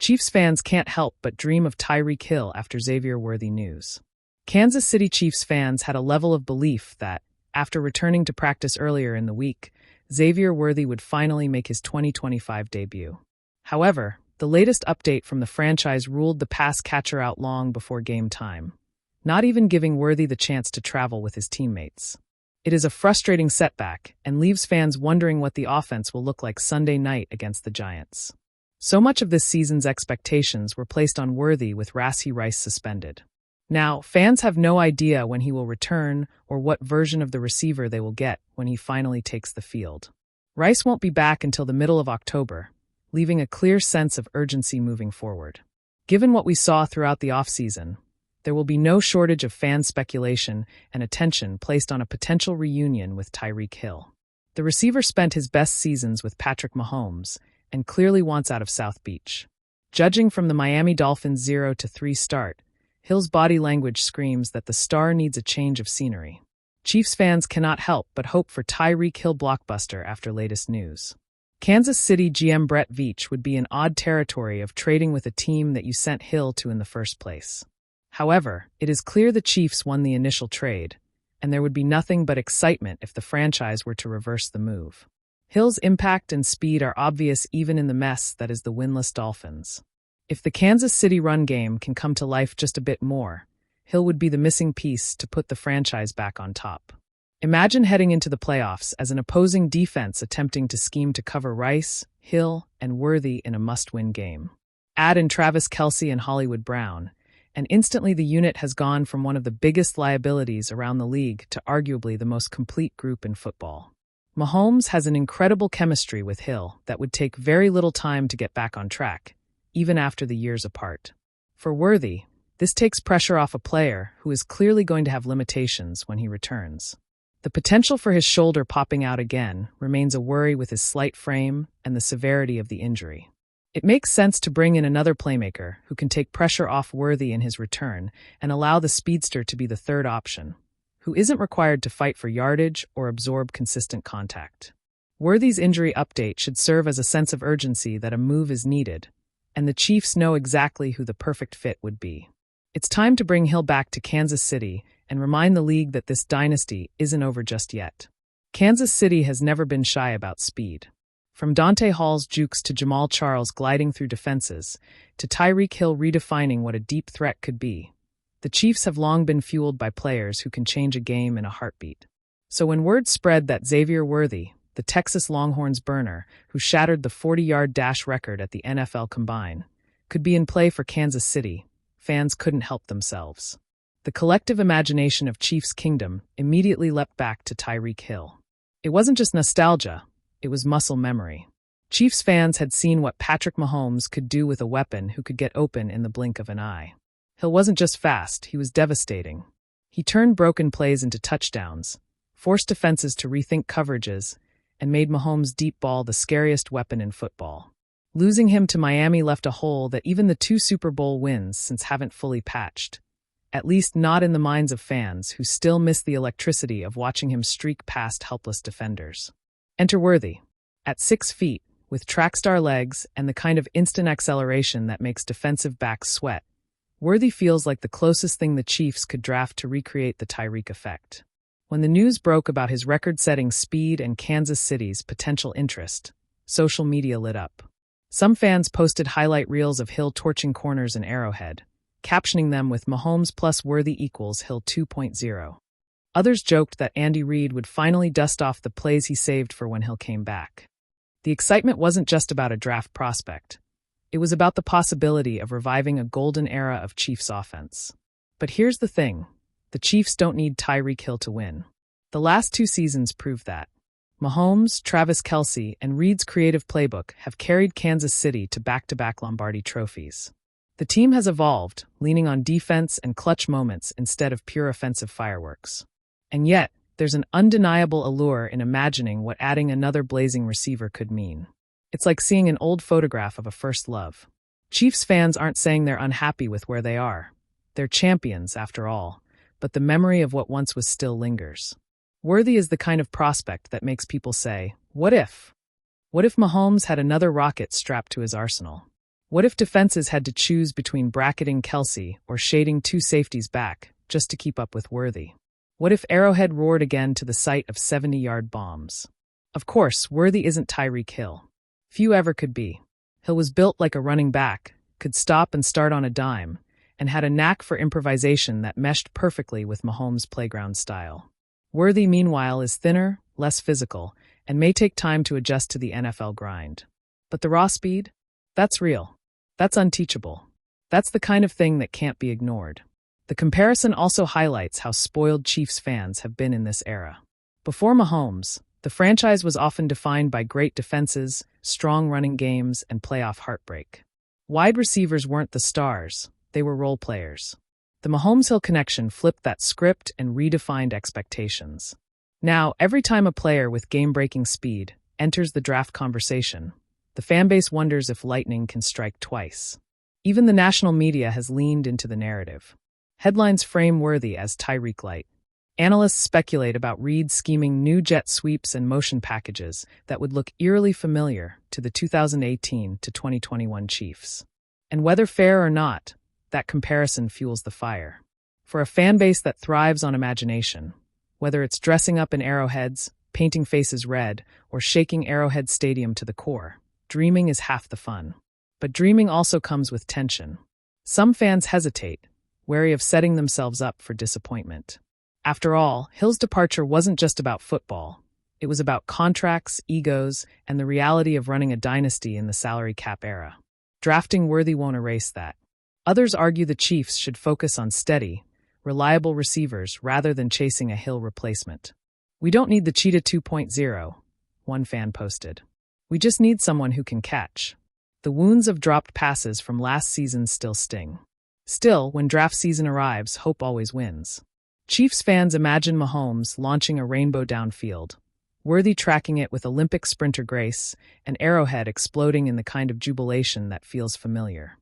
Chiefs fans can't help but dream of Tyreek Hill after Xavier Worthy news. Kansas City Chiefs fans had a level of belief that, after returning to practice earlier in the week, Xavier Worthy would finally make his 2025 debut. However, the latest update from the franchise ruled the pass catcher out long before game time, not even giving Worthy the chance to travel with his teammates. It is a frustrating setback and leaves fans wondering what the offense will look like Sunday night against the Giants. So much of this season's expectations were placed on Worthy with Rashee Rice suspended. Now, fans have no idea when he will return or what version of the receiver they will get when he finally takes the field. Rice won't be back until the middle of October, leaving a clear sense of urgency moving forward. Given what we saw throughout the offseason, there will be no shortage of fan speculation and attention placed on a potential reunion with Tyreek Hill. The receiver spent his best seasons with Patrick Mahomes and clearly wants out of South Beach. Judging from the Miami Dolphins' 0-3 start, Hill's body language screams that the star needs a change of scenery. Chiefs fans cannot help but hope for Tyreek Hill blockbuster after latest news. Kansas City GM Brett Veach would be in odd territory of trading with a team that you sent Hill to in the first place. However, it is clear the Chiefs won the initial trade, and there would be nothing but excitement if the franchise were to reverse the move. Hill's impact and speed are obvious even in the mess that is the winless Dolphins. If the Kansas City run game can come to life just a bit more, Hill would be the missing piece to put the franchise back on top. Imagine heading into the playoffs as an opposing defense attempting to scheme to cover Rice, Hill, and Worthy in a must-win game. Add in Travis Kelce and Hollywood Brown, and instantly the unit has gone from one of the biggest liabilities around the league to arguably the most complete group in football. Mahomes has an incredible chemistry with Hill that would take very little time to get back on track, even after the years apart. For Worthy, this takes pressure off a player who is clearly going to have limitations when he returns. The potential for his shoulder popping out again remains a worry with his slight frame and the severity of the injury. It makes sense to bring in another playmaker who can take pressure off Worthy in his return and allow the speedster to be the third option, who isn't required to fight for yardage or absorb consistent contact. Worthy's injury update should serve as a sense of urgency that a move is needed, and the Chiefs know exactly who the perfect fit would be. It's time to bring Hill back to Kansas City and remind the league that this dynasty isn't over just yet. Kansas City has never been shy about speed. From Dante Hall's jukes to Jamal Charles gliding through defenses, to Tyreek Hill redefining what a deep threat could be, the Chiefs have long been fueled by players who can change a game in a heartbeat. So when word spread that Xavier Worthy, the Texas Longhorns burner who shattered the 40-yard dash record at the NFL Combine, could be in play for Kansas City, fans couldn't help themselves. The collective imagination of Chiefs Kingdom immediately leapt back to Tyreek Hill. It wasn't just nostalgia, it was muscle memory. Chiefs fans had seen what Patrick Mahomes could do with a weapon who could get open in the blink of an eye. Hill wasn't just fast, he was devastating. He turned broken plays into touchdowns, forced defenses to rethink coverages, and made Mahomes' deep ball the scariest weapon in football. Losing him to Miami left a hole that even the 2 Super Bowl wins since haven't fully patched, at least not in the minds of fans who still miss the electricity of watching him streak past helpless defenders. Enter Worthy. At 6 feet, with track-star legs and the kind of instant acceleration that makes defensive backs sweat, Worthy feels like the closest thing the Chiefs could draft to recreate the Tyreek effect. When the news broke about his record-setting speed and Kansas City's potential interest, social media lit up. Some fans posted highlight reels of Hill torching corners in Arrowhead, captioning them with Mahomes plus Worthy equals Hill 2.0. Others joked that Andy Reid would finally dust off the plays he saved for when Hill came back. The excitement wasn't just about a draft prospect. It was about the possibility of reviving a golden era of Chiefs offense. But here's the thing. The Chiefs don't need Tyreek Hill to win. The last 2 seasons proved that. Mahomes, Travis Kelce, and Reid's creative playbook have carried Kansas City to back-to-back Lombardi trophies. The team has evolved, leaning on defense and clutch moments instead of pure offensive fireworks. And yet, there's an undeniable allure in imagining what adding another blazing receiver could mean. It's like seeing an old photograph of a first love. Chiefs fans aren't saying they're unhappy with where they are. They're champions, after all, but the memory of what once was still lingers. Worthy is the kind of prospect that makes people say, what if? What if Mahomes had another rocket strapped to his arsenal? What if defenses had to choose between bracketing Kelsey or shading two safeties back just to keep up with Worthy? What if Arrowhead roared again to the sight of 70-yard bombs? Of course, Worthy isn't Tyreek Hill. Few ever could be. Hill was built like a running back, could stop and start on a dime, and had a knack for improvisation that meshed perfectly with Mahomes' playground style. Worthy, meanwhile, is thinner, less physical, and may take time to adjust to the NFL grind. But the raw speed? That's real. That's unteachable. That's the kind of thing that can't be ignored. The comparison also highlights how spoiled Chiefs fans have been in this era. Before Mahomes, the franchise was often defined by great defenses, strong running games, and playoff heartbreak. Wide receivers weren't the stars, they were role players. The Mahomes-Hill connection flipped that script and redefined expectations. Now, every time a player with game-breaking speed enters the draft conversation, the fanbase wonders if lightning can strike twice. Even the national media has leaned into the narrative. Headlines frame Worthy as Tyreek Light. Analysts speculate about Reid scheming new jet sweeps and motion packages that would look eerily familiar to the 2018 to 2021 Chiefs. And whether fair or not, that comparison fuels the fire. For a fan base that thrives on imagination, whether it's dressing up in arrowheads, painting faces red, or shaking Arrowhead Stadium to the core, dreaming is half the fun. But dreaming also comes with tension. Some fans hesitate, wary of setting themselves up for disappointment. After all, Hill's departure wasn't just about football. It was about contracts, egos, and the reality of running a dynasty in the salary cap era. Drafting Worthy won't erase that. Others argue the Chiefs should focus on steady, reliable receivers rather than chasing a Hill replacement. "We don't need the Cheetah 2.0, one fan posted. "We just need someone who can catch." The wounds of dropped passes from last season still sting. Still, when draft season arrives, hope always wins. Chiefs fans imagine Mahomes launching a rainbow downfield, Worthy tracking it with Olympic sprinter grace, and Arrowhead exploding in the kind of jubilation that feels familiar.